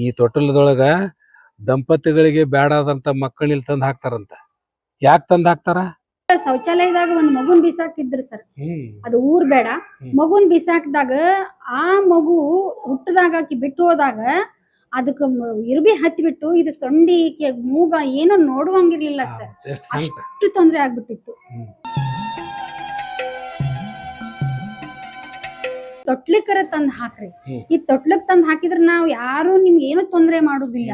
ಈ ತೊಟ್ಟಲದೊಳಗ ದಂಪತಿಗಳಿಗೆ ಬೇಡಾದಂತ ಮಕ್ಕಳ ಇಲ್ಲಿ ತಂದು ಹಾಕ್ತಾರಂತ. ಯಾಕೆ ತಂದು ಹಾಕ್ತಾರ? ಶೌಚಾಲಯದಾಗ ಒಂದ್ ಮಗುನ್ ಬಿಸಾಕಿದ್ರಿ ಸರ್. ಅದು ಊರ್ ಬೇಡ, ಮಗುನ್ ಬಿಸಾಕ್ದಾಗ ಆ ಮಗು ಹುಟ್ಟದಾಗ ಆಕಿ ಬಿಟ್ಟು ಹೋದಾಗ ಅದಕ್ಕ ಇರ್ಬಿ ಹತ್ತಿಬಿಟ್ಟು ಇದು ಸೊಂಡಿ ಮೂಗ ಏನೋ ನೋಡುವಂಗಿರ್ಲಿಲ್ಲ ಸರ್. ಅಷ್ಟು ತೊಂದ್ರೆ ಆಗ್ಬಿಟ್ಟಿತ್ತು. ತೊಟ್ಲಿಕರ ತಂದ್ ಹಾಕ್ರಿ. ಈ ತೊಟ್ಲಕ್ ತಂದ್ ಹಾಕಿದ್ರ ನಾವ್ ಯಾರು ನಿಮ್ಗೆ ಏನು ತೊಂದ್ರೆ ಮಾಡುದಿಲ್ಲ.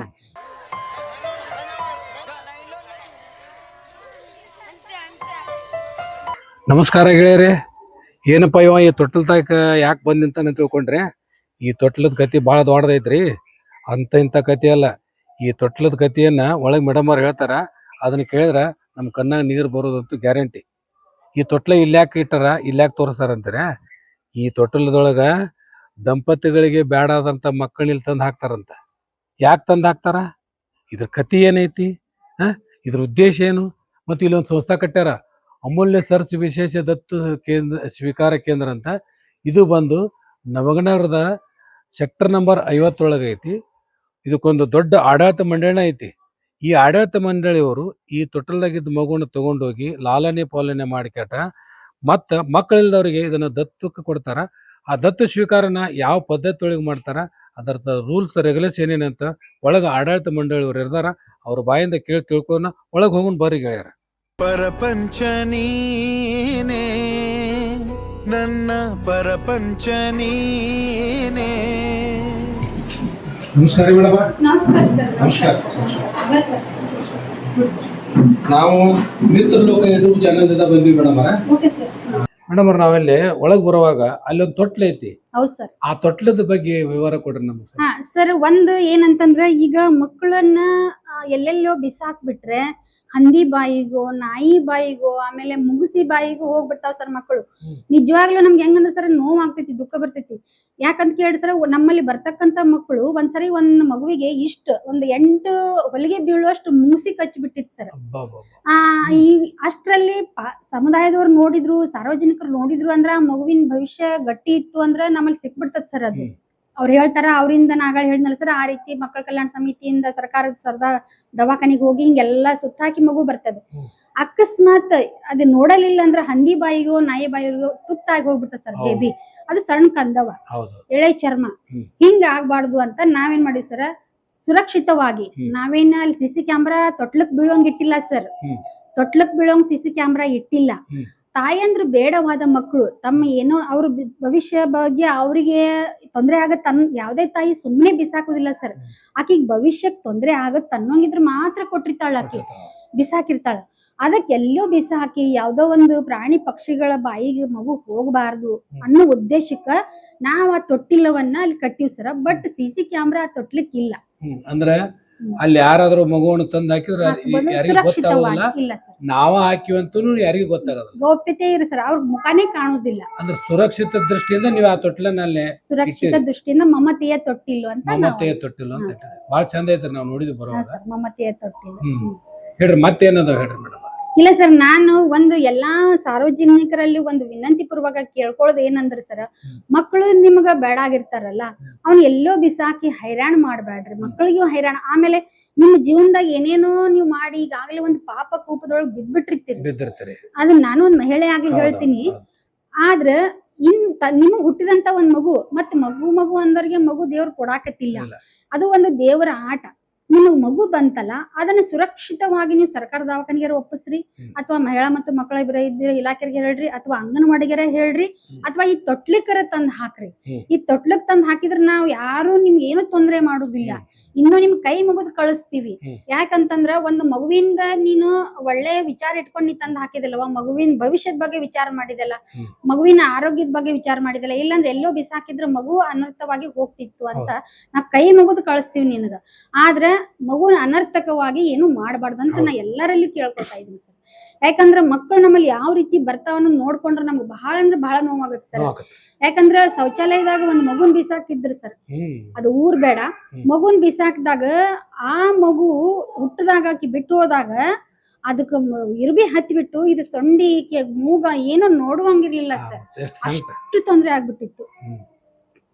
ನಮಸ್ಕಾರ ಗೆಳೆಯರೇ. ಏನಪ್ಪ ಇವ ಈ ತೊಟ್ಲ ತಾಕ ಯಾಕೆ ಬಂದ್ ನಿಂತಾನ ತಿಳ್ಕೊಂಡ್ರೆ, ಈ ತೊಟ್ಲದ ಕತಿ ಭಾಳ ದೊಡ್ಡದೈತ್ರಿ. ಅಂತ ಇಂಥ ಕತಿ ಅಲ್ಲ. ಈ ತೊಟ್ಲದ ಕತಿಯನ್ನ ಒಳಗೆ ಮೇಡಮ್ ಅವ್ರು ಹೇಳ್ತಾರ. ಅದನ್ನ ಕೇಳಿದ್ರ ನಮ್ಮ ಕಣ್ಣಾಗ ನೀರು ಬರೋದಂತೂ ಗ್ಯಾರಂಟಿ. ಈ ತೊಟ್ಲ ಇಲ್ಯಾಕೆ ಇಟ್ಟಾರ, ಇಲ್ಯಾಕೆ ತೋರಿಸ್ತಾರಂತಾರೆ, ಈ ತೊಟ್ಲದೊಳಗ ದಂಪತಿಗಳಿಗೆ ಬೇಡಾದಂತ ಮಕ್ಕಳ ಇಲ್ಲಿ ತಂದು ಹಾಕ್ತಾರಂತ. ಯಾಕೆ ತಂದು ಹಾಕ್ತಾರ? ಇದ್ರ ಕತಿ ಏನೈತಿ, ಇದ್ರ ಉದ್ದೇಶ ಏನು? ಮತ್ತು ಇಲ್ಲೊಂದು ಸಂಸ್ಥೆ ಕಟ್ಟ್ಯಾರ, ಅಮೂಲ್ಯ ಸರ್ಚ್ ವಿಶೇಷ ದತ್ತು ಕೇಂದ್ರ ಸ್ವೀಕಾರ ಕೇಂದ್ರ ಅಂತ. ಇದು ಬಂದು ನವಗನಗರದ ಸೆಕ್ಟರ್ ನಂಬರ್ 50 ಐತಿ. ಇದಕ್ಕೊಂದು ದೊಡ್ಡ ಆಡಳಿತ ಮಂಡಳಿ ಐತಿ. ಈ ಆಡಳಿತ ಮಂಡಳಿಯವರು ಈ ತೊಟ್ಟಲ್ದಾಗಿದ್ದ ಮಗುವನ್ನು ತಗೊಂಡೋಗಿ ಲಾಲನೆ ಪಾಲನೆ ಮಾಡಿಕ್ಯಾಟ ಮತ್ತು ಮಕ್ಕಳಿಲ್ದವ್ರಿಗೆ ಇದನ್ನ ದತ್ತಕ್ಕೆ ಕೊಡ್ತಾರ. ಆ ದತ್ತು ಸ್ವೀಕಾರನ ಯಾವ ಪದ್ಧತಿ ಒಳಗೆ ಮಾಡ್ತಾರ, ಅದರ ರೂಲ್ಸ್ ರೆಗ್ಯುಲೇಷನ್ ಏನಂತ ಒಳಗೆ ಆಡಳಿತ ಮಂಡಳಿಯವರು ಇರ್ತಾರ. ಅವ್ರ ಬಾಯಿಂದ ಕೇಳಿ ತಿಳ್ಕೊನ ಒಳಗೆ ಹೋಗೋಣ ಬರ್ರಿ ಗೆಳೆಯರ. ಪರಪಂಚ ನೀನೇ ನನ್ನ ಪರಪಂಚ ನೀನೇ. ನಮಸ್ಕಾರ ಮೇಡಮ್. ನಮಸ್ಕಾರ ಸರ್. ನಮಸ್ಕಾರ. ನಾವು ಮಿತ್ರ ಲೋಕ ಯೂಟ್ಯೂಬ್ ಚಾನಲ್ ಬಂದ್ವಿ ಮೇಡಮ್. Okay sir. ಮೇಡಮ್ ನಾವಲ್ಲಿ ಒಳಗ್ ಬರುವಾಗ ಅಲ್ಲೊಂದು ತೊಟ್ಲ ಐತಿ. ಹೌದು ಸರ್. ಆ ತೊಟ್ಲದ ಬಗ್ಗೆ ವಿವರ ಕೊಡ್ರಿ ನಮ್ಗೆ. ಸರ್, ಒಂದು ಏನಂತಂದ್ರ ಈಗ ಮಕ್ಕಳನ್ನ ಎಲ್ಲೆಲ್ಲೋ ಬಿಸಾಕ್ಬಿಟ್ರೆ ಹಂದಿ ಬಾಯಿಗೋ ನಾಯಿ ಬಾಯಿಗೋ ಆಮೇಲೆ ಮುಗುಸಿ ಬಾಯಿಗೋ ಹೋಗ್ಬಿಡ್ತಾವ ಸರ್ ಮಕ್ಕಳು. ನಿಜವಾಗ್ಲೂ ನಮ್ಗೆ ಹೆಂಗಂದ್ರ ಸರ್ ನೋವು ಆಗ್ತೈತಿ, ದುಃಖ ಬರ್ತೈತಿ. ಯಾಕಂತ ಕೇಳಿ ಸರ್, ನಮ್ಮಲ್ಲಿ ಬರ್ತಕ್ಕಂತ ಮಕ್ಕಳು ಒಂದ್ಸರಿ ಒಂದ್ ಮಗುವಿಗೆ ಒಂದು 8 ಹೊಲಿಗೆ ಬೀಳುವಷ್ಟು ಮೂಸಿ ಕಚ್ಚಿಬಿಟ್ಟಿತ್ತು ಸರ್. ಈ ಅಷ್ಟ್ರಲ್ಲಿ ಸಮುದಾಯದವ್ರು ನೋಡಿದ್ರು, ಸಾರ್ವಜನಿಕರು ನೋಡಿದ್ರು ಅಂದ್ರ ಆ ಮಗುವಿನ ಭವಿಷ್ಯ ಗಟ್ಟಿ ಇತ್ತು ಅಂದ್ರ ನಮ್ಮಲ್ಲಿ ಸಿಕ್ಬಿಡ್ತದ ಸರ್. ಅದು ಅವ್ರು ಹೇಳ್ತಾರ, ಅವರಿಂದ ನಾಗಳ ಹೇಳಿದ್ನಲ್ಲ ಸರ್, ಆ ರೀತಿ ಮಕ್ಕಳ ಕಲ್ಯಾಣ ಸಮಿತಿಯಿಂದ ಸರ್ಕಾರದ ದವಾಖಾನಿಗೆ ಹೋಗಿ ಹಿಂಗೆಲ್ಲಾ ಸುತ್ತಾಕಿ ಮಗು ಬರ್ತದೆ. ಅಕಸ್ಮಾತ್ ಅದ್ ನೋಡಲಿಲ್ಲ ಅಂದ್ರ ಹಂದಿ ಬಾಯಿಗೋ ನಾಯಿ ಬಾಯಿಗೋ ತುತ್ತಾಗಿ ಹೋಗ್ಬಿಡ್ತದೆ ಸರ್ ಬೇಬಿ. ಅದು ಸಣ್ಣ ಕಂದವ, ಎಳೆ ಚರ್ಮ, ಹಿಂಗ ಆಗ್ಬಾರ್ದು ಅಂತ ನಾವೇನ್ ಮಾಡಿವಿ ಸರ್, ಸುರಕ್ಷಿತವಾಗಿ ನಾವೇನ ಅಲ್ಲಿ ಸಿಸಿ ಕ್ಯಾಮ್ರಾ ತೊಟ್ಲಕ್ ಬೀಳೋಂಗ್ ಇಟ್ಟಿಲ್ಲ ಸರ್. ತೊಟ್ಲಕ್ ಬೀಳೋಂಗ್ ಸಿಸಿ ಕ್ಯಾಮ್ರಾ ಇಟ್ಟಿಲ್ಲ. ತಾಯಂದ್ರು ಬೇಡವಾದ ಮಕ್ಕಳು ತಮ್ಮ ಏನೋ ಅವ್ರ ಭವಿಷ್ಯ ಬಗ್ಗೆ ಅವ್ರಿಗೆ ತೊಂದ್ರೆ ಆಗತ್ತ ಯಾವ್ದೇ ತಾಯಿ ಸುಮ್ನೆ ಬಿಸಾಕುದಿಲ್ಲ ಸರ್. ಆಕಿಗ್ ಭವಿಷ್ಯಕ್ ತೊಂದ್ರೆ ಆಗತ್ತ ಅನ್ನೋಂಗಿದ್ರ ಮಾತ್ರ ಕೊಟ್ಟಿರ್ತಾಳ, ಆಕಿ ಬಿಸಾಕಿರ್ತಾಳ. ಅದಕ್ಕೆ ಎಲ್ಲೋ ಬಿಸಾಕಿ ಯಾವ್ದೋ ಒಂದು ಪ್ರಾಣಿ ಪಕ್ಷಿಗಳ ಬಾಯಿಗೆ ಮಗು ಹೋಗಬಾರ್ದು ಅನ್ನೋ ಉದ್ದೇಶಕ್ಕ ನಾವ್ ಆ ತೊಟ್ಟಿಲವನ್ನ ಅಲ್ಲಿ ಕಟ್ಟಿವ್ ಸರ್. ಬಟ್ ಸಿಸಿ ಕ್ಯಾಮ್ರಾ ತೊಟ್ಲಿಕ್ ಇಲ್ಲ. ಅಂದ್ರೆ ಅಲ್ಲಿ ಯಾರಾದ್ರೂ ಮಗುವನ್ನು ತಂದು ಹಾಕಿದ್ರೆ ಸುರಕ್ಷಿತವಾಗಿ ಇಲ್ಲ ಸರ್. ನಾವ ಹಾಕಿವಂತೂ ಯಾರಿಗೂ ಗೊತ್ತಾಗಲ್ಲ, ಗೌಪ್ಯತೆ ಇರಿ ಸರ್, ಅವ್ರ ಮುಖಾನೇ ಕಾಣುದಿಲ್ಲ. ಅಂದ್ರೆ ಸುರಕ್ಷಿತ ದೃಷ್ಟಿಯಿಂದ ನೀವು ಆ ತೊಟ್ಟಿಲಲ್ಲಿ ಸುರಕ್ಷಿತ ದೃಷ್ಟಿಯಿಂದ ಮಮತೆಯ ತೊಟ್ಟಿಲು ಅಂತ. ಮಮತೆಯ ತೊಟ್ಟಿಲು ಅಂತ ಬಹಳ ಚಂದ ಐತ್ರಿ, ನಾವು ನೋಡಿದ್ವಿ ಬರುವಾಗ. ಮಮತೆಯ ತೊಟ್ಟಿಲು. ಹೇಳ್ರಿ ಮತ್ತೇನದ ಹೇಳ್ರಿ ಮೇಡಮ್. ಇಲ್ಲ ಸರ್, ನಾನು ಒಂದು ಎಲ್ಲಾ ಸಾರ್ವಜನಿಕರಲ್ಲಿ ಒಂದು ವಿನಂತಿ ಪೂರ್ವಕ ಕೇಳ್ಕೊಳ್ಳೋದು ಏನಂದ್ರೆ ಸರ್, ಮಕ್ಕಳು ನಿಮ್ಗ ಬೇಡ ಆಗಿರ್ತಾರಲ್ಲ, ಅವ್ನ ಎಲ್ಲೋ ಬಿಸಾಕಿ ಹೈರಾಣ ಮಾಡ್ಬೇಡ್ರಿ. ಮಕ್ಕಳಿಗೂ ಹೈರಾಣ. ಆಮೇಲೆ ನಿಮ್ಮ ಜೀವನದಾಗ ಏನೇನೋ ನೀವು ಮಾಡಿ ಈಗಾಗಲೇ ಒಂದು ಪಾಪ ಕೂಪದೊಳಗೆ ಬಿದ್ದಿರ್ತೀರಿ. ಅದನ್ನ ನಾನು ಒಂದ್ ಮಹಿಳೆಯಾಗಿ ಹೇಳ್ತೀನಿ. ಆದ್ರ ನಿಮಗ್ ಹುಟ್ಟಿದಂತ ಒಂದ್ ಮಗು ಮತ್ ಮಗು ಅಂದವ್ರಿಗೆ ಮಗು ದೇವ್ರು ಕೊಡಾಕತ್ತಿಲ್ಲ. ಅದು ಒಂದು ದೇವರ ಆಟ. ನಿಮಗ್ ಮಗು ಬಂತಲ್ಲ, ಅದನ್ನ ಸುರಕ್ಷಿತವಾಗಿ ನೀವು ಸರ್ಕಾರ ದವಾಖಾನಿಗೆ ಒಪ್ಪಿಸ್ರಿ, ಅಥವಾ ಮಹಿಳಾ ಮತ್ತು ಮಕ್ಕಳ ಇಲಾಖೆಗೆ ಹೇಳ್ರಿ, ಅಥವಾ ಅಂಗನವಾಡಿಗೆರ ಹೇಳ್ರಿ, ಅಥವಾ ಈ ತೊಟ್ಲಿಕರ ತಂದ್ ಹಾಕ್ರಿ. ಈ ತೊಟ್ಲಕ್ ತಂದ್ ಹಾಕಿದ್ರ ನಾವ್ ಯಾರು ನಿಮ್ಗೆ ಏನು ತೊಂದ್ರೆ ಮಾಡುದಿಲ್ಲ. ಇನ್ನು ನಿಮ್ ಕೈ ಮುಗಿದ್ ಕಳಿಸ್ತೀವಿ. ಯಾಕಂತಂದ್ರ ಒಂದು ಮಗುವಿಂದ ನೀನು ಒಳ್ಳೆ ವಿಚಾರ ಇಟ್ಕೊಂಡ್ ನೀ ತಂದ್ ಹಾಕಿದಲ್ವ, ಮಗುವಿನ ಭವಿಷ್ಯದ ಬಗ್ಗೆ ವಿಚಾರ ಮಾಡಿದಲ್ಲ, ಮಗುವಿನ ಆರೋಗ್ಯದ ಬಗ್ಗೆ ವಿಚಾರ ಮಾಡಿದಲ್ಲ. ಇಲ್ಲಾಂದ್ರೆ ಎಲ್ಲೋ ಬಿಸಾಕಿದ್ರ ಮಗು ಅನರ್ಥವಾಗಿ ಹೋಗ್ತಿತ್ತು ಅಂತ ನಾವ್ ಕೈ ಮುಗಿದ್ ಕಳಿಸ್ತೀವಿ ನಿನಗ. ಆದ್ರೆ ಮಗುನ ಅನರ್ಥಕವಾಗಿ ಏನು ಮಾಡಬಾರ್ದು ಅಂತ ನಾ ಎಲ್ಲರಲ್ಲಿ ಕೇಳ್ಕೊತಾ ಇದೀನಿ ಸರ್. ಯಾಕಂದ್ರ ಮಕ್ಕಳು ನಮ್ಮಲ್ಲಿ ಯಾವ ರೀತಿ ಬರ್ತಾವನ್ನ ನೋಡ್ಕೊಂಡ್ರೆ ನಮ್ಗೆ ಬಹಳ ಅಂದ್ರೆ ಬಹಳ ನೋವಾಗತ್ತೆ ಸರ್. ಯಾಕಂದ್ರ ಶೌಚಾಲಯದಾಗ ಒಂದ್ ಮಗುನ್ ಬಿಸಾಕಿದ್ರಿ ಸರ್. ಅದು ಊರ್ ಬೇಡ, ಮಗುನ್ ಬಿಸಾಕ್ದಾಗ ಆ ಮಗು ಹುಟ್ಟದಾಗ ಆಕಿ ಬಿಟ್ಟು ಹೋದಾಗ ಅದಕ್ಕ ಇರ್ಬಿ ಹತ್ತಿಬಿಟ್ಟು ಇದು ಸೊಂಡಿ ಮೂಗ ಏನೋ ನೋಡುವಂಗಿರ್ಲಿಲ್ಲ ಸರ್. ಅಷ್ಟು ತೊಂದ್ರೆ ಆಗ್ಬಿಟ್ಟಿತ್ತು.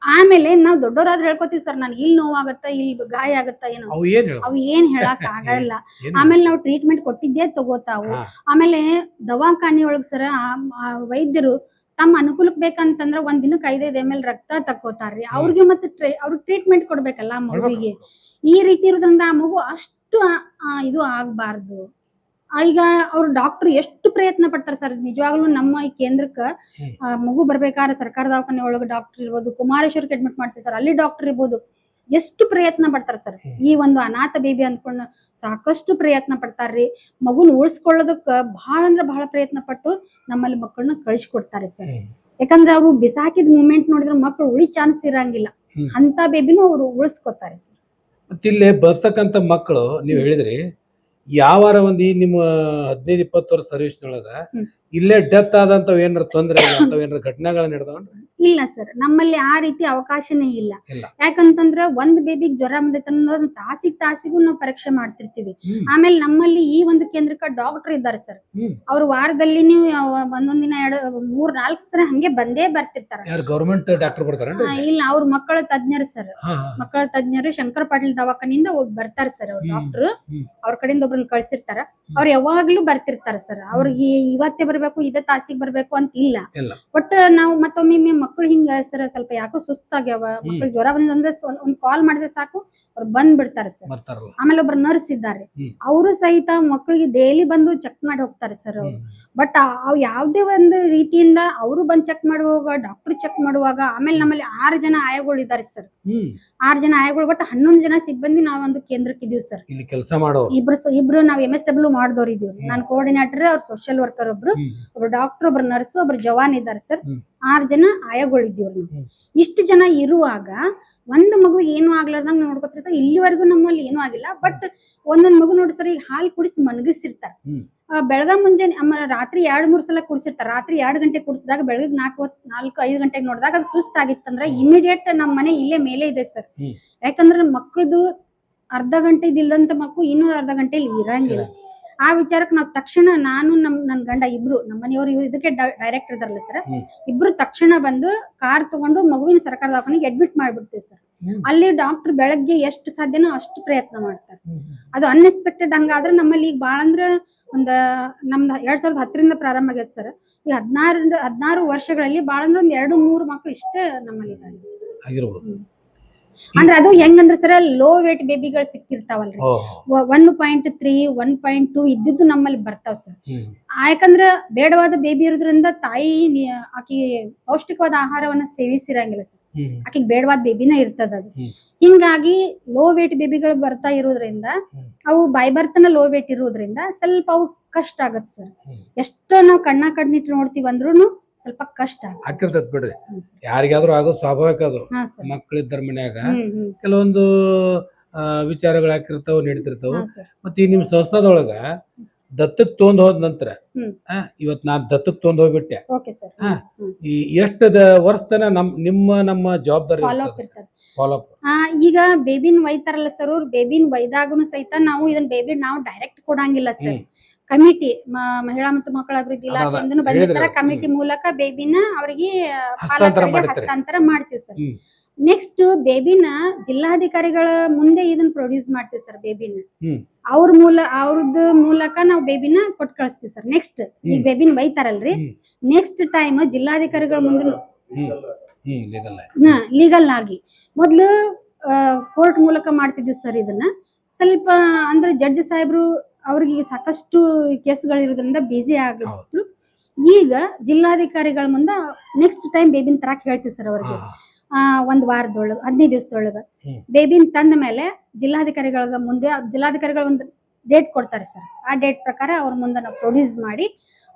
ಆಮೇಲೆ ನಾವ್ ದೊಡ್ಡವರಾದ್ರೆ ಹೇಳ್ಕೊತೀವಿ ಸರ್, ನನ್ಗೆ ಇಲ್ಲಿ ನೋವಾಗತ್ತ, ಇಲ್ಲಿ ಗಾಯ ಆಗತ್ತ, ಏನೋ ಅವು ಏನ್ ಹೇಳು ಅವ್ ಏನ್ ಹೇಳಕ್ ಆಗಲ್ಲ. ಏನು? ಆಮೇಲೆ ನಾವು ಟ್ರೀಟ್ಮೆಂಟ್ ಕೊಟ್ಟಿದ್ದೇ ತಗೋತಾವು. ಹಾ. ಆಮೇಲೆ ದವಾಖಾನಿ ಒಳಗ್ ಸರ ಆ ವೈದ್ಯರು ತಮ್ಮ ಅನುಕೂಲಕ್ ಬೇಕಂತಂದ್ರ ಒಂದ್ ದಿನಕ್ಕೆ 5-5 ml ರಕ್ತ ತಕ್ಕೋತಾರ್ರಿ. ಅವ್ರಿಗೆ ಮತ್ತೆ ಅವ್ರಿಗೆ ಟ್ರೀಟ್ಮೆಂಟ್ ಕೊಡ್ಬೇಕಲ್ಲ ಆ ಮಗುವಿಗೆ. ಈ ರೀತಿ ಇರೋದ್ರಿಂದ ಆ ಮಗು ಅಷ್ಟು ಇದು ಆಗ್ಬಾರ್ದು. ಈಗ ಅವ್ರು ಡಾಕ್ಟರ್ ಎಷ್ಟು ಪ್ರಯತ್ನ ಪಡ್ತಾರೆ ಸರ್. ನಿಜವಾಗ್ಲೂ ನಮ್ಮ ಈ ಕೇಂದ್ರಕ್ಕ ಮಗು ಬರ್ಬೇಕಾದ್ರೆ ಸರ್ಕಾರ ದವಾಖಾನೆ ಒಳಗೆ ಡಾಕ್ಟರ್ ಇರ್ಬೋದು, ಕುಮಾರೇಶ್ವರಕ್ಕೆ ಅಡ್ಮಿಟ್ ಮಾಡ್ತೀವಿ ಸರ್, ಅಲ್ಲಿ ಡಾಕ್ಟರ್ ಇರ್ಬೋದು, ಎಷ್ಟು ಪ್ರಯತ್ನ ಪಡ್ತಾರೆ ಸರ್. ಈ ಒಂದು ಅನಾಥ ಬೇಬಿ ಅಂದ್ಕೊಂಡು ಸಾಕಷ್ಟು ಪ್ರಯತ್ನ ಪಡ್ತಾರ್ರಿ. ಮಗುನ ಉಳಿಸ್ಕೊಳ್ಳೋದಕ್ಕ ಬಹಳ ಅಂದ್ರ ಬಹಳ ಪ್ರಯತ್ನ ಪಟ್ಟು ನಮ್ಮಲ್ಲಿ ಮಕ್ಕಳನ್ನ ಕಳಿಸ್ಕೊಡ್ತಾರೆ ಸರ್. ಯಾಕಂದ್ರೆ ಅವ್ರು ಬಿಸಾಕಿದ ಮೂಮೆಂಟ್ ನೋಡಿದ್ರೆ ಮಕ್ಕಳು ಉಳಿ ಚಾನ್ಸ್ ಇರಂಗಿಲ್ಲ, ಅಂತ ಬೇಬಿನೂ ಅವ್ರು ಉಳಿಸ್ಕೊತಾರೆ ಸರ್. ಮತ್ತೆ ಇಲ್ಲಿ ಬರ್ತಕ್ಕಂಥ ಮಕ್ಕಳು ನೀವು ಹೇಳಿದ್ರಿ ಯಾವಾರ ಒಂದ್ ಈ ನಿಮ್ಮ 15-20 ವರ್ಷ ಸರ್ವಿಸ್ನೊಳಗ ಇಲ್ಲೇ ಡೆತ್ ಆದಂತವ್ ಏನಾರ ತೊಂದ್ರೆ ಏನಾರ ಘಟನೆಗಳು ನಡೆದವನ್ರಿ? ಇಲ್ಲ ಸರ್, ನಮ್ಮಲ್ಲಿ ಆ ರೀತಿ ಅವಕಾಶನೇ ಇಲ್ಲ. ಇಲ್ಲ. ಯಾಕಂತಂದ್ರ ಒಂದ್ ಬೇಬಿಗ್ ಜ್ವರ ಬಂದೈತೆ ಅನ್ನೋದನ್ನ ತಾಸಿಗೂ ನಾವು ಪರೀಕ್ಷೆ ಮಾಡ್ತಿರ್ತೀವಿ. ಆಮೇಲೆ ನಮ್ಮಲ್ಲಿ ಈ ಒಂದು ಕೇಂದ್ರಕ್ಕೆ ಡಾಕ್ಟರ್ ಇದ್ದಾರೆ ಸರ್. ಅವ್ರು ವಾರದಲ್ಲಿ ನೀವು ಒಂದೊಂದ್ ದಿನ 3-4 ಸಲ ಹಂಗೆ ಬಂದೇ ಬರ್ತಿರ್ತಾರ. ಗೌರ್ಮೆಂಟ್ ಡಾಕ್ಟರ್ ಬರ್ತಾರ? ಇಲ್ಲ, ಅವ್ರ ಮಕ್ಕಳ ತಜ್ಞರು ಸರ್. ಮಕ್ಕಳ ತಜ್ಞರು ಶಂಕರ್ ಪಾಟೀಲ್ ದವಾಖಾನಿಂದ ಬರ್ತಾರ ಸರ್. ಅವ್ರ ಡಾಕ್ಟರ್ ಅವ್ರ ಕಡೆಯಿಂದ ಒಬ್ರನ್ನ ಕಳ್ಸಿರ್ತಾರ. ಅವ್ರು ಯಾವಾಗ್ಲೂ ಬರ್ತಿರ್ತಾರ ಸರ್. ಅವ್ರಿಗೆ ಇವತ್ತೇ ಬರ್ಬೇಕು, ಇದೇ ತಾಸಿಗೆ ಬರ್ಬೇಕು ಅಂತ ಇಲ್ಲ. ಬಟ್ ನಾವು ಮತ್ತೊಮ್ಮೆ ಮಕ್ಕಳು ಹಿಂಗ ಸರ್ ಸ್ವಲ್ಪ ಯಾಕೋ ಸುಸ್ತಾಗ್ಯಾವ, ಮಕ್ಕಳು ಜ್ವರ ಬಂದಂದ್ರೆ ಒಂದ್ ಕಾಲ್ ಮಾಡಿದ್ರೆ ಸಾಕು ಅವ್ರು ಬಂದ್ ಬಿಡ್ತಾರೆ ಸರ್. ಆಮೇಲೆ ಒಬ್ರು ನರ್ಸ್ ಇದ್ದಾರೆ, ಅವರು ಸಹಿತ ಮಕ್ಕಳಿಗೆ ಡೈಲಿ ಬಂದು ಚೆಕ್ ಮಾಡಿ ಹೋಗ್ತಾರೆ ಸರ್ ಅವ್ರು. ಬಟ್ ಅವ್ ಯಾವ್ದೇ ಒಂದು ರೀತಿಯಿಂದ ಅವರು ಬಂದ್ ಚೆಕ್ ಮಾಡುವಾಗ, ಡಾಕ್ಟರ್ ಚೆಕ್ ಮಾಡುವಾಗ, ಆಮೇಲೆ ನಮ್ಮಲ್ಲಿ 6 ಜನ ಆಯಗಳು ಇದ್ದಾರೆ ಸರ್. 6 ಜನ ಆಯಗಳು, ಬಟ್ 11 ಜನ ಸಿಬ್ಬಂದಿ ನಾವೊಂದು ಕೇಂದ್ರಕ್ಕೆ ಇದೀವಿ ಸರ್. ಇಲ್ಲಿ ಕೆಲಸ ಮಾಡೋ ಇಬ್ರು ನಾವ್ MSW ಮಾಡಿದವ್ರು ಇದೀವಿ. ನಾನು ಕೋಆರ್ಡಿನೇಟರ್, ಅವ್ರ ಸೋಷಿಯಲ್ ವರ್ಕರ್ ಒಬ್ರು ಡಾಕ್ಟರ್, ಒಬ್ರು ನರ್ಸ್, ಒಬ್ರು ಜವಾನ್ ಇದ್ದಾರೆ ಸರ್. 6 ಜನ ಆಯಗಳು ಇದ್ದೀವ್ರಿ ನಾವು. ಇಷ್ಟು ಜನ ಇರುವಾಗ ಒಂದ್ ಮಗು ಏನು ಆಗ್ಲಾರ್ದಂಗ್ ನೋಡ್ಕೊತೀವಿ ಸರ್. ಇಲ್ಲಿವರೆಗೂ ನಮ್ಮಲ್ಲಿ ಏನೂ ಆಗಿಲ್ಲ. ಬಟ್ ಒಂದೊಂದ್ ಮಗು ನೋಡಿ ಸರ್, ಈಗ ಹಾಲು ಕುಡಿಸಿ ಮನಗಿಸಿರ್ತಾರ. ಬೆಳಗ ಮುಂಜಾನೆ ರಾತ್ರಿ 2-3 ಸಲ ಕುಡಿಸಿರ್ತಾರ. ರಾತ್ರಿ 2 ಗಂಟೆ ಕುಡಿಸಿದಾಗ ಬೆಳಗ್ಗೆ 4-5 ಗಂಟೆಗೆ ನೋಡಿದಾಗ ಅದು ಸುಸ್ತಾಗಿತ್ತಂದ್ರ ಇಮಿಡಿಯೇಟ್ ನಮ್ಮ ಮನೆ ಇಲ್ಲೇ ಮೇಲೆ ಇದೆ ಸರ್. ಯಾಕಂದ್ರೆ ಮಕ್ಕಳದು ಅರ್ಧ ಗಂಟೆ ಇದ್ದಿಲ್ಲಂತ ಮಕ್ಕಳು ಇನ್ನೂ ಅರ್ಧ ಗಂಟೆಲಿ ಇರಂಗಿಲ್ಲ. ಆ ವಿಚಾರಕ್ಕೆ ನಾವು ತಕ್ಷಣ ನಾನು ನನ್ ಗಂಡ ಇಬ್ರು, ನಮ್ಮ ಮನೆಯವರು ಇದಕ್ಕೆ ಡೈರೆಕ್ಟರ್ ಇದಾರಲ್ಲ ಸರ್, ಇಬ್ರು ತಕ್ಷಣ ಬಂದು ಕಾರ್ ತಗೊಂಡು ಮಗುವಿನ ಸರ್ಕಾರ ದವಾಖಾನೆಗೆ ಅಡ್ಮಿಟ್ ಮಾಡ್ಬಿಡ್ತೀವಿ ಸರ್. ಅಲ್ಲಿ ಡಾಕ್ಟರ್ ಬೆಳಗ್ಗೆ ಎಷ್ಟು ಸಾಧ್ಯನೋ ಅಷ್ಟು ಪ್ರಯತ್ನ ಮಾಡ್ತಾರೆ. ಅದು ಅನ್ಎಕ್ಸ್ಪೆಕ್ಟೆಡ್ ಹಂಗಾದ್ರೆ ನಮ್ಮಲ್ಲಿ ಈಗ ಬಾಳ ಅಂದ್ರೆ ನಮ್ದು 2010ರಿಂದ ಪ್ರಾರಂಭ ಆಗೈತೆ ಸರ್. ಈ 16 ವರ್ಷಗಳಲ್ಲಿ ಬಾಳ ಅಂದ್ರೆ 2-3 ಮಕ್ಳು ಇಷ್ಟೇ ನಮ್ಮಲ್ಲಿ ಆಗಿರ್ಬೋದು. ಅಂದ್ರೆ ಅದು ಹೆಂಗಂದ್ರೆ ಸರ್, ಲೋ ವೇಟ್ ಬೇಬಿಗಳು ಸಿಕ್ಕಿರ್ತಾವಲ್ರಿ, 1.3, 1.2 ಇದ್ದಿದ್ದು ನಮ್ಮಲ್ಲಿ ಬರ್ತಾವ ಸರ್. ಯಾಕಂದ್ರ ಬೇಡವಾದ ಬೇಬಿ ಇರೋದ್ರಿಂದ ತಾಯಿ ಆಕಿ ಪೌಷ್ಟಿಕವಾದ ಆಹಾರವನ್ನ ಸೇವಿಸಿರಂಗಿಲ್ಲ ಸರ್. ಆಕಿಗೆ ಬೇಡವಾದ ಬೇಬಿನ ಇರ್ತದ ಅದು. ಹಿಂಗಾಗಿ ಲೋ ವೇಟ್ ಬೇಬಿಗಳು ಬರ್ತಾ ಇರೋದ್ರಿಂದ, ಅವು ಬೈ ಬರ್ತನ ಲೋ ವೇಟ್ ಇರೋದ್ರಿಂದ ಸ್ವಲ್ಪ ಅವು ಕಷ್ಟ ಆಗತ್ತೆ ಸರ್. ಎಷ್ಟೋ ನಾವು ಕಣ್ಣಿಟ್ಟು ನೋಡ್ತೀವಿ ಅಂದ್ರೂ ಸ್ವಲ್ಪ ಕಷ್ಟ ಆಗ್ತಿರ್ತದ ಬಿಡ್ರಿ. ಯಾರಿಗಾದ್ರೂ ಆಗೋದು ಸ್ವಾಭಾವಿಕ. ಅದು ಮಕ್ಕಳಿದ್ದಾರ ಮನ್ಯಾಗ ಕೆಲವೊಂದು ವಿಚಾರಗಳು ಹಾಕಿರ್ತಾವ, ನಡೀತಿರ್ತಾವ. ಮತ್ತೆ ಈ ನಿಮ್ ಸಂಸ್ಥಾದೊಳಗ ದತ್ತಕ್ ತಗೊಂಡ್ ಹೋದ ನಂತರ ಇವತ್ ನಾನ್ ದತ್ತಕ್ ತಗೊಂಡ್ ಹೋಗ್ಬಿಟ್ಟೆ, ಈ ಎಷ್ಟು ವರ್ಷ ತನ ನಮ್ಮ ಜವಾಬ್ದಾರಿ ಫಾಲೋ ಅಪ್? ಈಗ ಬೇಬಿನ್ ಒಯ್ತಾರಲ್ಲ ಸರ್, ಅವ್ರು ಬೇಬಿನ್ ಒಯ್ದಾಗನು ಸಹಿತ ನಾವು ಇದನ್ನ ಬೇಬಿ ನಾವು ಡೈರೆಕ್ಟ್ ಕೊಡಂಗಿಲ್ಲ ಸರ್. ಕಮಿಟಿ, ಮಹಿಳಾ ಮತ್ತು ಮಕ್ಕಳ ಅಭಿವೃದ್ಧಿ ಇಲಾಖೆಯಿಂದ ಬಂದಿರ್ತಾರ. ಕಮಿಟಿ ಮೂಲಕ ಬೇಬಿನ ಅವರಿಗೆ ಹಸ್ತಾಂತರ ಮಾಡ್ತೀವಿ ಸರ್. ನೆಕ್ಸ್ಟ್ ಬೇಬಿನ ಜಿಲ್ಲಾಧಿಕಾರಿಗಳ ಮುಂದೆ ಇದನ್ನ ಪ್ರೊಡ್ಯೂಸ್ ಮಾಡ್ತೀವಿ ಸರ್. ಬೇಬಿನ ಅವ್ರದ್ದು ಮೂಲಕ ನಾವು ಬೇಬಿನ ಕೊಟ್ಟು ಕಳಿಸ್ತೀವಿ ಸರ್. ನೆಕ್ಸ್ಟ್ ಈಗ ಬೇಬಿನ ಒಯ್ತಾರಲ್ರಿ, ನೆಕ್ಸ್ಟ್ ಟೈಮ್ ಜಿಲ್ಲಾಧಿಕಾರಿಗಳ ಮುಂದೆ ಲೀಗಲ್ ಆಗಿ ಮೊದ್ಲು ಕೋರ್ಟ್ ಮೂಲಕ ಮಾಡ್ತಿದ್ವಿ ಸರ್. ಇದನ್ನ ಸ್ವಲ್ಪ ಅಂದ್ರೆ ಜಡ್ಜ್ ಸಾಹೇಬ್ರು ಅವ್ರಿಗೆ ಸಾಕಷ್ಟು ಕೇಸ್ಗಳು ಇರೋದ್ರಿಂದ ಬಿಸಿ ಆಗ್ಬಿಟ್ರು. ಈಗ ಜಿಲ್ಲಾಧಿಕಾರಿಗಳ ಮುಂದೆ ನೆಕ್ಸ್ಟ್ ಟೈಮ್ ಬೇಬಿನ ತರಾಕ್ ಹೇಳ್ತೀವಿ ಸರ್. ಅವ್ರಿಗೆ 1 ವಾರದೊಳಗ 15 ದಿವಸದೊಳಗ ಬೇಬಿನ ತಂದ ಮೇಲೆ ಜಿಲ್ಲಾಧಿಕಾರಿಗಳ ಮುಂದೆ ಜಿಲ್ಲಾಧಿಕಾರಿಗಳ ಒಂದು ಡೇಟ್ ಕೊಡ್ತಾರೆ ಸರ್. ಆ ಡೇಟ್ ಪ್ರಕಾರ ಅವ್ರ ಮುಂದೆ ನಾವು ಪ್ರೊಡ್ಯೂಸ್ ಮಾಡಿ,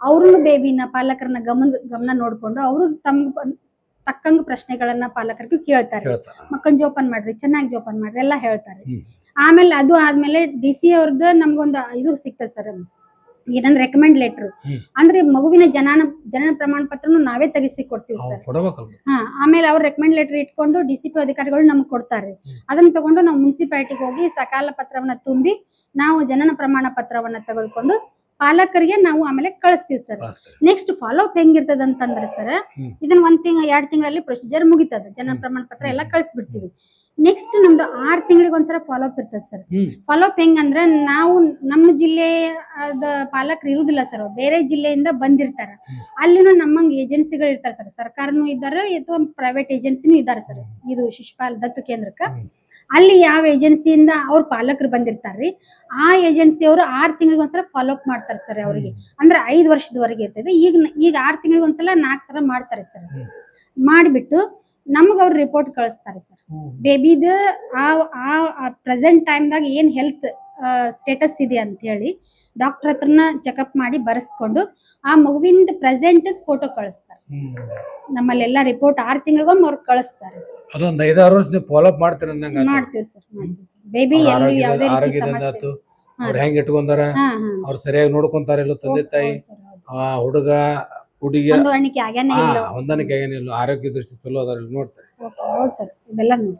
ಅವ್ರನ್ನು ಬೇಬಿನ ಪಾಲಕರನ್ನ ಗಮನ ನೋಡ್ಕೊಂಡು ಅವರು ತಮ್ಗೆ ತಕ್ಕಂಗ ಪ್ರಶ್ನೆಗಳನ್ನ ಪಾಲಕರಿಗೆ ಕೇಳ್ತಾರೆ. ಮಕ್ಕಳನ್ನ ಜೋಪಾನ ಮಾಡ್ರಿ, ಚೆನ್ನಾಗಿ ಜೋಪಾನ ಮಾಡ್ರಿ ಎಲ್ಲ ಹೇಳ್ತಾರೆ. ಆಮೇಲೆ ಅದು ಆದ್ಮೇಲೆ DC ಅವ್ರದ್ದು ನಮ್ಗೊಂದು ಇದು ಸಿಗ್ತದೆ ಸರ್, ಏನಂದ್ರೆ ರೆಕಮೆಂಡ್ ಲೆಟರ್. ಅಂದ್ರೆ ಮಗುವಿನ ಜನನ ಪ್ರಮಾಣ ಪತ್ರನು ನಾವೇ ತೆಗಿಸಿ ಕೊಡ್ತೀವಿ ಸರ್. ಆಮೇಲೆ ಅವ್ರ ರೆಕಮೆಂಡ್ ಲೆಟರ್ ಇಟ್ಕೊಂಡು DCP ಅಧಿಕಾರಿಗಳು ನಮ್ಗೆ ಕೊಡ್ತಾರೆ. ಅದನ್ನ ತಗೊಂಡು ನಾವು ಮುನ್ಸಿಪಾಲಿಟಿಗೆ ಹೋಗಿ ಸಕಾಲ ಪತ್ರವನ್ನ ತುಂಬಿ ನಾವು ಜನನ ಪ್ರಮಾಣ ಪತ್ರವನ್ನ ತಗೊಳ್ಕೊಂಡು ಪಾಲಕರಿಗೆ ನಾವು ಆಮೇಲೆ ಕಳಿಸ್ತೀವಿ ಸರ್. ನೆಕ್ಸ್ಟ್ ಫಾಲೋ ಅಪ್ ಹೆಂಗಿರ್ತದ ಅಂತಂದ್ರೆ ಸರ್, ಹ್ಮ್. ಇದನ್ನ 2 ತಿಂಗಳಲ್ಲಿ ಪ್ರೊಸೀಜರ್ ಮುಗಿತದ, ಜನನ ಪ್ರಮಾಣ ಪತ್ರ ಎಲ್ಲ ಕಳಿಸ್ಬಿಡ್ತೀವಿ. ನೆಕ್ಸ್ಟ್ ನಮ್ದು 6 ತಿಂಗಳಿಗೆ ಒಂದ್ಸಲ ಫಾಲೋ ಅಪ್ ಇರ್ತದೆ ಸರ್. ಫಾಲೋ ಅಪ್ ಹೆಂಗಂದ್ರೆ ನಾವು ನಮ್ಮ ಜಿಲ್ಲೆಯ ಪಾಲಕರು ಇರುದಿಲ್ಲ ಸರ್, ಬೇರೆ ಜಿಲ್ಲೆಯಿಂದ ಬಂದಿರ್ತಾರ. ಅಲ್ಲಿನೂ ನಮ್ಮಂಗ್ ಏಜೆನ್ಸಿಗಳು ಇರ್ತಾರೆ ಸರ್, ಸರ್ಕಾರನೂ ಇದ್ದಾರೆ ಅಥವಾ ಪ್ರೈವೇಟ್ ಏಜೆನ್ಸಿನೂ ಇದ್ದಾರೆ ಸರ್. ಇದು ಶಿಶುಪಾಲ ದತ್ತು ಕೇಂದ್ರಕ್ಕ ಅಲ್ಲಿ ಯಾವ ಏಜೆನ್ಸಿಯಿಂದ ಅವ್ರ ಪಾಲಕರು ಬಂದಿರ್ತಾರ್ರಿ, ಆ ಏಜೆನ್ಸಿಯವರು 6 ತಿಂಗಳಿಗೆ ಒಂದ್ಸಲ ಫಾಲೋ ಅಪ್ ಮಾಡ್ತಾರೆ ಸರ್. ಅವ್ರಿಗೆ ಅಂದ್ರೆ 5 ವರ್ಷದವರೆಗೆ ಇರ್ತದೆ. ಈಗ 6 ತಿಂಗಳಿಗೆ ಒಂದ್ಸಲ 4 ಸಲ ಮಾಡ್ತಾರೆ ಸರ್. ಮಾಡಿಬಿಟ್ಟು ನಮ್ಗೆ ಅವ್ರು ರಿಪೋರ್ಟ್ ಕಳಿಸ್ತಾರೆ ಸರ್. ಬೇಬಿದ ಆ ಪ್ರೆಸೆಂಟ್ ಟೈಮ್ದಾಗ ಏನ್ ಹೆಲ್ತ್ ಸ್ಟೇಟಸ್ ಇದೆ ಅಂತ ಹೇಳಿ ಡಾಕ್ಟರ್ ಹತ್ರನ ಚೆಕಪ್ ಮಾಡಿ ಬರೆಸ್ಕೊಂಡು ಆ ಮಗುವಿಂದ ಪ್ರೆಸೆಂಟ್ ಫೋಟೋ ಕಳಿಸ್ತಾರೆ. ನಮ್ಮಲ್ಲೆಲ್ಲ ರಿಪೋರ್ಟ್ 6 ತಿಂಗಳಿಗೊಮ್ಮೆ ಅವ್ರು ಕಳಿಸ್ತಾರೆ ಸರ್. ಅದೊಂದು 5-6 ವರ್ಷ ಫಾಲೋ ಅಪ್ ಮಾಡ್ತೀರ ಅಂದಂಗ ಮಾಡ್ತೀವಿ ಸರ್. ಬೇಬಿ ಎಲ್ಲೂ ಯಾವುದೇ ರೀತಿ ಸಮಸ್ಯೆ ಅವ್ರ ಹೆಂಗ್ ಇಟ್ಕೊಂಡಾರ, ಅವ್ರು ಸರಿಯಾಗಿ ನೋಡ್ಕೊಂತಾರ ಇಲ್ಲ ತಂದೆ ತಾಯಿ, ಆ ಹುಡುಗ ಹುಡುಗಿ ಹೊಂದಾಣಿಕೆ ಆಗ್ಯಾನೆ ಇಲ್ಲ. ಹೊಂದಾಣಿಕೆ ಏನಿಲ್ಲ, ಆರೋಗ್ಯ ದೃಷ್ಟಿ ಚಲೋ ಅದಾರ ನೋಡ್ತಾರೆ. ಹೌದು ಸರ್, ಇದೆಲ್ಲ ನೋಡಿ.